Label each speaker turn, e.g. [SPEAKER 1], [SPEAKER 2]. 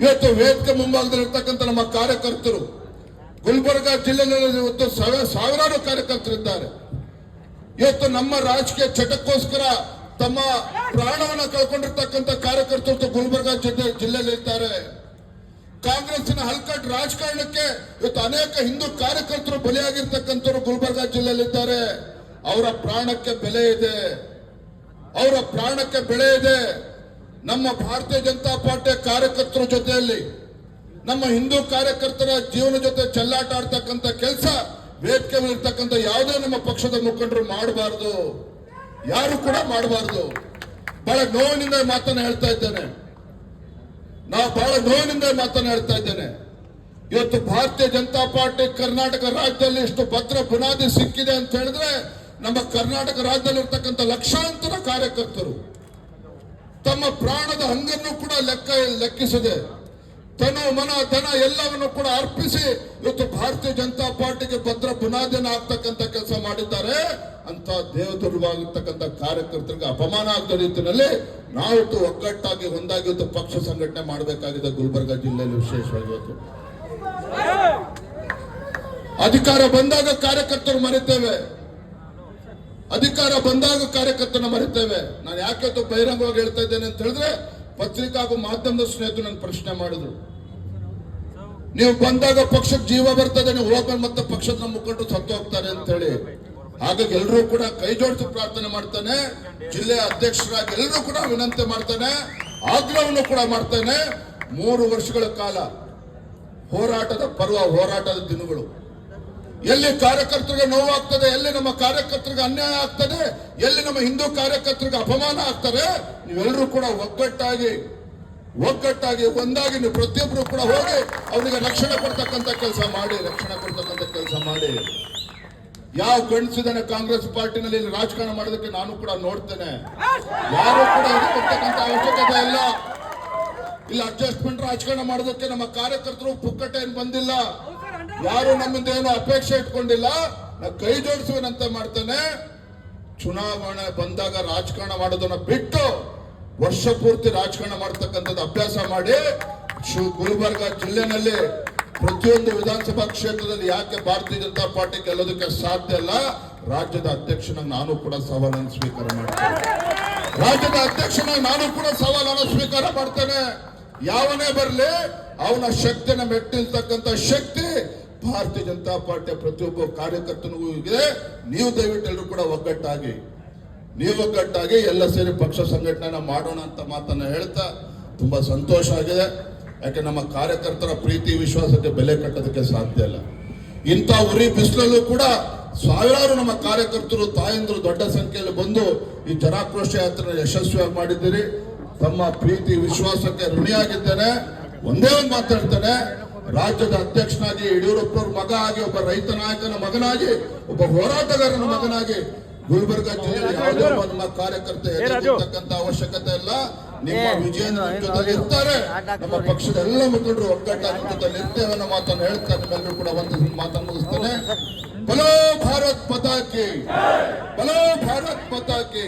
[SPEAKER 1] ಇವತ್ತು ವೇದಿಕೆ ಮುಂಭಾಗದಲ್ಲಿರ್ತಕ್ಕಂಥ ನಮ್ಮ ಕಾರ್ಯಕರ್ತರು ಗುಲ್ಬರ್ಗ ಜಿಲ್ಲೆಯಲ್ಲಿ ಇವತ್ತು ಸಾವಿರಾರು ಕಾರ್ಯಕರ್ತರಿದ್ದಾರೆ. ಇವತ್ತು ನಮ್ಮ ರಾಜಕೀಯ ಚಟಕ್ಕೋಸ್ಕರ ತಮ್ಮ ಪ್ರಾಣವನ್ನು ಕಳ್ಕೊಂಡಿರ್ತಕ್ಕಂಥ ಕಾರ್ಯಕರ್ತರು ಗುಲ್ಬರ್ಗ ಜಿಲ್ಲೆಯಲ್ಲಿ ಇದ್ದಾರೆ. ಕಾಂಗ್ರೆಸ್ಸಿನ ಹಲ್ಕಟ್ ರಾಜಕಾರಣಕ್ಕೆ ಇವತ್ತು ಅನೇಕ ಹಿಂದೂ ಕಾರ್ಯಕರ್ತರು ಬಲಿಯಾಗಿರ್ತಕ್ಕಂಥವ್ರು ಗುಲ್ಬರ್ಗ ಜಿಲ್ಲೆಯಲ್ಲಿದ್ದಾರೆ. ಅವರ ಪ್ರಾಣಕ್ಕೆ ಬೆಲೆ ಇದೆ, ಅವರ ಪ್ರಾಣಕ್ಕೆ ಬೆಲೆ ಇದೆ. ನಮ್ಮ ಭಾರತೀಯ ಜನತಾ ಪಾರ್ಟಿಯ ಕಾರ್ಯಕರ್ತರ ಜೊತೆಯಲ್ಲಿ ನಮ್ಮ ಹಿಂದೂ ಕಾರ್ಯಕರ್ತರ ಜೀವನ ಜೊತೆ ಚೆಲ್ಲಾಟ ಆಡ್ತಕ್ಕಂಥ ಕೆಲಸ ವೇದಿಕೆ ಇರ್ತಕ್ಕಂಥ ಯಾವುದೇ ನಮ್ಮ ಪಕ್ಷದ ಮುಖಂಡರು ಮಾಡಬಾರದು, ಯಾರು ಕೂಡ ಮಾಡಬಾರದು. ಬಹಳ ನೋವಿನಿಂದ ಮಾತನ್ನ ಹೇಳ್ತಾ ಇದ್ದೇನೆ, ಬಹಳ ನೋವಿನಿಂದ ಮಾತನ್ನ ಹೇಳ್ತಾ ಇದ್ದೇನೆ. ಇವತ್ತು ಭಾರತೀಯ ಜನತಾ ಪಾರ್ಟಿ ಕರ್ನಾಟಕ ರಾಜ್ಯದಲ್ಲಿ ಇಷ್ಟು ಭದ್ರ ಬುನಾದಿ ಸಿಕ್ಕಿದೆ ಅಂತ ಹೇಳಿದ್ರೆ ನಮ್ಮ ಕರ್ನಾಟಕ ರಾಜ್ಯದಲ್ಲಿ ಇರ್ತಕ್ಕಂಥ ಲಕ್ಷಾಂತರ ಕಾರ್ಯಕರ್ತರು ತಮ್ಮ ಪ್ರಾಣದ ಹಂಗನ್ನು ಕೂಡ ಲೆಕ್ಕಿಸದೆ ತನು ಮನ ಧನ ಎಲ್ಲವನ್ನು ಕೂಡ ಅರ್ಪಿಸಿ ಇವತ್ತು ಭಾರತೀಯ ಜನತಾ ಪಾರ್ಟಿಗೆ ಭದ್ರ ಬುನಾದಿಯನ್ನು ಹಾಕ್ತಕ್ಕಂಥ ಕೆಲಸ ಮಾಡಿದ್ದಾರೆ. ಅಂತ ದೇವದುರ್ಗವಾಗಿರ್ತಕ್ಕಂಥ ಕಾರ್ಯಕರ್ತರಿಗೆ ಅಪಮಾನ ಆಗದ ರೀತಿಯಲ್ಲಿ ನಾವು ಒಗ್ಗಟ್ಟಾಗಿ ಒಂದಾಗಿ ಇವತ್ತು ಪಕ್ಷ ಸಂಘಟನೆ ಮಾಡಬೇಕಾಗಿದೆ. ಗುಲ್ಬರ್ಗ ಜಿಲ್ಲೆಯಲ್ಲಿ ವಿಶೇಷವಾಗಿ ಇವತ್ತು ಅಧಿಕಾರ ಬಂದಾಗ ಕಾರ್ಯಕರ್ತರು ಮರೆತೇವೆ, ಅಧಿಕಾರ ಬಂದಾಗ ಕಾರ್ಯಕರ್ತನ ಮರೆತೇವೆ. ನಾನು ಯಾಕೆ ಬಹಿರಂಗವಾಗಿ ಹೇಳ್ತಾ ಇದ್ದೇನೆ ಅಂತ ಹೇಳಿದ್ರೆ ಪತ್ರಿಕಾ ಹಾಗೂ ಮಾಧ್ಯಮದ ಸ್ನೇಹಿತರು ನನ್ನ ಪ್ರಶ್ನೆ ಮಾಡಿದ್ರು, ನೀವು ಬಂದಾಗ ಪಕ್ಷಕ್ಕೆ ಜೀವ ಬರ್ತದೆ, ನೀವು ಹೋಗ ಮತ್ತೆ ಪಕ್ಷದ ಮುಖಂಡರು ಸತ್ತು ಹೋಗ್ತಾರೆ ಅಂತ ಹೇಳಿ. ಹಾಗಾಗಿ ಎಲ್ಲರೂ ಕೂಡ ಕೈ ಜೋಡಿಸಿ ಪ್ರಾರ್ಥನೆ ಮಾಡ್ತಾನೆ, ಜಿಲ್ಲೆಯ ಅಧ್ಯಕ್ಷರಾಗಿ ಎಲ್ಲರೂ ಕೂಡ ವಿನಂತಿ ಮಾಡ್ತಾನೆ, ಆಗ್ರಹವನ್ನು ಕೂಡ ಮಾಡ್ತಾನೆ. 3 ವರ್ಷಗಳ ಕಾಲ ಹೋರಾಟದ ಪರ್ವ, ಹೋರಾಟದ ದಿನಗಳು, ಎಲ್ಲಿ ಕಾರ್ಯಕರ್ತರಿಗೆ ನೋವಾಗ್ತದೆ, ಎಲ್ಲಿ ನಮ್ಮ ಕಾರ್ಯಕರ್ತರಿಗೆ ಅನ್ಯಾಯ ಆಗ್ತದೆ, ಎಲ್ಲಿ ನಮ್ಮ ಹಿಂದೂ ಕಾರ್ಯಕರ್ತರಿಗೆ ಅಪಮಾನ ಆಗ್ತಾರೆ, ನೀವೆಲ್ಲರೂ ಕೂಡ ಒಗ್ಗಟ್ಟಾಗಿ ಒಂದಾಗಿ ನೀವು ಪ್ರತಿಯೊಬ್ಬರು ಕೂಡ ಹೋಗಿ ಅವರಿಗೆ ರಕ್ಷಣೆ ಕೊಡ್ತಕ್ಕಂಥ ಕೆಲಸ ಮಾಡಿ, ಯಾವ ಗಂಡಸಿದಾನೆ ಕಾಂಗ್ರೆಸ್ ಪಾರ್ಟಿನಲ್ಲಿ ಇಲ್ಲಿ ರಾಜಕಾರಣ ಮಾಡೋದಕ್ಕೆ ನಾನು ಕೂಡ ನೋಡ್ತೇನೆ. ಯಾರು ಕೂಡ ಕೊಡ್ತಕ್ಕಂಥ ಅವಶ್ಯಕತೆ ಇಲ್ಲ. ಇಲ್ಲಿ ಅಡ್ಜಸ್ಟ್ಮೆಂಟ್ ರಾಜಕಾರಣ ಮಾಡೋದಕ್ಕೆ ನಮ್ಮ ಕಾರ್ಯಕರ್ತರು ಪುಕ್ಕಟ್ಟೆ ಏನು ಬಂದಿಲ್ಲ, ಯಾರು ನಮ್ಮಿಂದ ಏನು ಅಪೇಕ್ಷೆ ಇಟ್ಕೊಂಡಿಲ್ಲ. ನಾವು ಕೈ ಜೋಡಿಸುವಂತೆ ಮಾಡ್ತೇನೆ. ಚುನಾವಣೆ ಬಂದಾಗ ರಾಜಕಾರಣ ಮಾಡೋದನ್ನ ಬಿಟ್ಟು ವರ್ಷ ಪೂರ್ತಿ ರಾಜಕಾರಣ ಮಾಡತಕ್ಕಂಥದ್ದು ಅಭ್ಯಾಸ ಮಾಡಿ ಗುಲ್ಬರ್ಗ ಜಿಲ್ಲೆನಲ್ಲಿ ಪ್ರತಿಯೊಂದು ವಿಧಾನಸಭಾ ಕ್ಷೇತ್ರದಲ್ಲಿ ಯಾಕೆ ಭಾರತೀಯ ಜನತಾ ಪಾರ್ಟಿ ಗೆಲ್ಲೋದಕ್ಕೆ ಸಾಧ್ಯ ಇಲ್ಲ, ರಾಜ್ಯದ ಅಧ್ಯಕ್ಷನಾಗಿ ನಾನು ಕೂಡ ಸವಾಲನ್ನು ಸ್ವೀಕಾರ ಮಾಡ್ತೇನೆ. ಯಾವನೇ ಬರಲಿ ಅವನ ಶಕ್ತಿನ ಮೆಟ್ಟಿಲ್ತಕ್ಕಂಥ ಶಕ್ತಿ ಭಾರತೀಯ ಜನತಾ ಪಾರ್ಟಿಯ ಪ್ರತಿಯೊಬ್ಬ ಕಾರ್ಯಕರ್ತನಿಗೂ ಇದೆ. ನೀವು ದಯವಿಟ್ಟು ಎಲ್ಲರೂ ಕೂಡ ಒಗ್ಗಟ್ಟಾಗಿ ಎಲ್ಲ ಸೇರಿ ಪಕ್ಷ ಸಂಘಟನೆ ಮಾಡೋಣ ಅಂತ ಮಾತನ್ನ ಹೇಳ್ತಾ ತುಂಬಾ ಸಂತೋಷ ಆಗಿದೆ. ಯಾಕೆ ನಮ್ಮ ಕಾರ್ಯಕರ್ತರ ಪ್ರೀತಿ ವಿಶ್ವಾಸಕ್ಕೆ ಬೆಲೆ ಕಟ್ಟೋದಕ್ಕೆ ಸಾಧ್ಯ ಇಲ್ಲ. ಇಂಥ ಉರಿ ಬಿಸಿಲಲ್ಲೂ ಕೂಡ ಸಾವಿರಾರು ನಮ್ಮ ಕಾರ್ಯಕರ್ತರು ತಾಯಂದ್ರು ದೊಡ್ಡ ಸಂಖ್ಯೆಯಲ್ಲಿ ಬಂದು ಈ ಜನಾಕ್ರೋಶ ಯಾತ್ರೆ ಯಶಸ್ವಿಯಾಗಿ ಮಾಡಿದ್ದೀರಿ. ತಮ್ಮ ಪ್ರೀತಿ ವಿಶ್ವಾಸಕ್ಕೆ ಋಣಿಯಾಗಿದ್ದೇನೆ. ಒಂದೇ ಒಂದು ಮಾತಾಡ್ತೇನೆ, ರಾಜ್ಯದ ಅಧ್ಯಕ್ಷನಾಗಿ ಯಡಿಯೂರಪ್ಪನವ್ರ ಮಗ ಆಗಿ, ಒಬ್ಬ ರೈತ ನಾಯಕನ ಮಗನಾಗಿ, ಒಬ್ಬ ಹೋರಾಟಗಾರನ ಮಗನಾಗಿ ಗುಲ್ಬರ್ಗ ಜಿಲ್ಲೆಯಲ್ಲಿ ಯಾವುದೇ ನಮ್ಮ ಕಾರ್ಯಕರ್ತ ಎದುರಿಸತಕ್ಕಂತ ಅವಶ್ಯಕತೆ ಇಲ್ಲ. ನಿಮ್ಮ ವಿಜಯ ಜೊತೆ ಇರ್ತಾರೆ, ನಮ್ಮ ಪಕ್ಷದ ಎಲ್ಲ ಮುಖಂಡರು ಒಗ್ಗಟ್ಟಾಗಿ ಜೊತೆ ಇರ್ತೇವೆ ಅನ್ನೋ ಮಾತನ್ನು ಹೇಳ್ತಾ ನಿಮ್ಮೆಲ್ಲರೂ ಕೂಡ ಒಂದು ಮಾತನ್ನು ಮುಗಿಸ್ತೇನೆ. ಬಲೋ ಭಾರತ್ ಮಾತಾ ಕಿ, ಬಲೋ ಭಾರತ್ ಮಾತಾ ಕಿ.